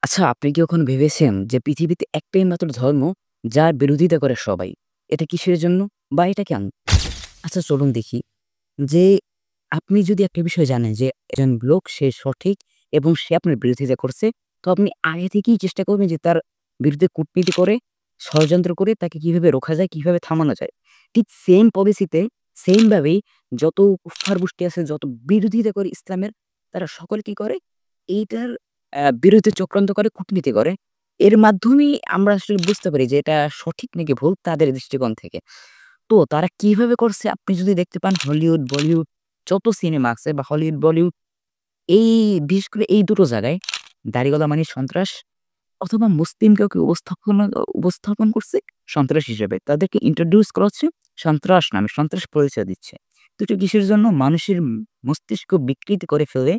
আচ্ছা, আপনি কি কখনো ভেবেছেন যে পৃথিবীতে একটাই মাত্র ধর্ম যার বিরোধিতা করে সবাই? এটা কিসের জন্য বা এটা কেন? আচ্ছা চলুন দেখি যে আপনি যদি একটা বিষয় জানেন যে একজন লোক সে সঠিক এবং সে আপনার বিরোধিতা করছে, তো আপনি আগে থেকেই চেষ্টা করবেন যে তার বিরুদ্ধে কূটনীতি করে, ষড়যন্ত্র করে তাকে কিভাবে রোখা যায়, কিভাবে থামানো যায়। ঠিক সেম পলিসিতে সেম ভাবেই যত কুফফার গোষ্ঠী আছে, যত বিরোধিতা করে ইসলামের, তারা সকলে কি করে? এইটার বিরুদ্ধে চক্রান্ত করে, কূটনীতি করে। এর মাধ্যমেই আমরা আসলে বুঝতে পারি যে এটা সঠিক নাকি ভুল তাদের দৃষ্টিকোণ থেকে। তো তারা কিভাবে করছে আপনি যদি দেখতে পান হলিউড, বলিউড যত সিনেমা আছে বা হলিউড, বলিউড এই বিশেষ করে এই দুটো জায়গায় দাড়িগোলা মানে সন্ত্রাস অথবা মুসলিম কাউকে উপস্থাপন করছে সন্ত্রাস হিসেবে। তাদেরকে ইন্ট্রোডিউস করা হচ্ছে সন্ত্রাস নামে, সন্ত্রাস পরিচয় দিচ্ছে। তো এটা কিসের জন্য? মানুষের মস্তিষ্ক বিকৃতি করে ফেলে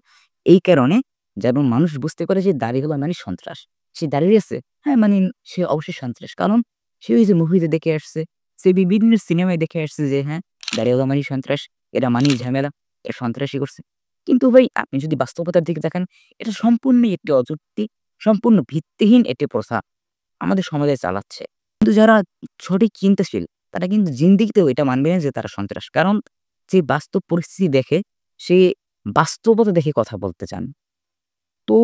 এই কারণে যেন মানুষ বুঝতে পারে যে দাড়িগোলা মানে সন্ত্রাস। সে দাঁড়িয়ে আছে, হ্যাঁ, মানে সে অবশ্যই সন্ত্রাস। কারণ সে ওই যে মুভিতে দেখে আসছে, সে বিভিন্ন সিনেমায় দেখে আসছে যে হ্যাঁ, দাড়িওয়ালা মানেই সন্ত্রাস, এরা মানেই ঝামেলা, এরা সন্ত্রাসী করছে। কিন্তু ভাই আপনি যদি বাস্তবতার দিকে তাকান, এটা সম্পূর্ণই একটি অযুক্তি, সম্পূর্ণ ভিত্তিহীন একটি প্রথা আমাদের সমাজে চালাচ্ছে। কিন্তু যারা সঠিক চিন্তাশীল তারা কিন্তু জিন্দেগিতেও এটা মানবে না যে তারা সন্ত্রাস। কারণ যে বাস্তব পরিস্থিতি দেখে সে বাস্তবতা দেখে কথা বলতে চান। তো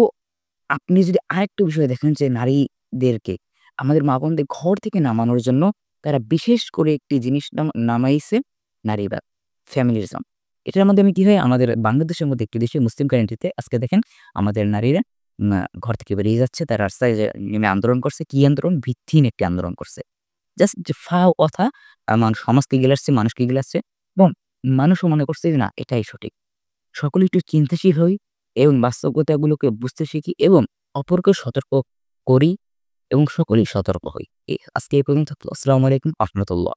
আপনি যদি আরেকটু বিষয় দেখেন যে নারীদেরকে আমাদের মা বোনদের ঘর থেকে নামানোর জন্য তারা বিশেষ করে একটি জিনিস নামাইছে নারীবাদ, ফ্যামিলিজম। এটার মাধ্যমে কি হয়? আমাদের বাংলাদেশের মধ্যে একটি দেশে মুসলিম কান্ট্রিতে আজকে দেখেন আমাদের নারীরা ঘর থেকে বেরিয়ে যাচ্ছে। তারা রাস্তায় যে নেমে আন্দোলন করছে। কি আন্দোলন? ভিত্তিহীন একটি আন্দোলন করছে। জাস্ট যে কথা সমাজকে গিলাচ্ছে, মানুষকে গিলাচ্ছে এবং মানুষও মনে করছে যে না এটাই সঠিক। সকলে একটু চিন্তাশীল হই এবং বাস্তবতাগুলোকে বুঝতে শিখি এবং অপরকে সতর্ক করি এবং সকলেই সতর্ক হই। আজকে এই পর্যন্ত থাকলো। আসসালামু আলাইকুম, রাহমাতুল্লাহ।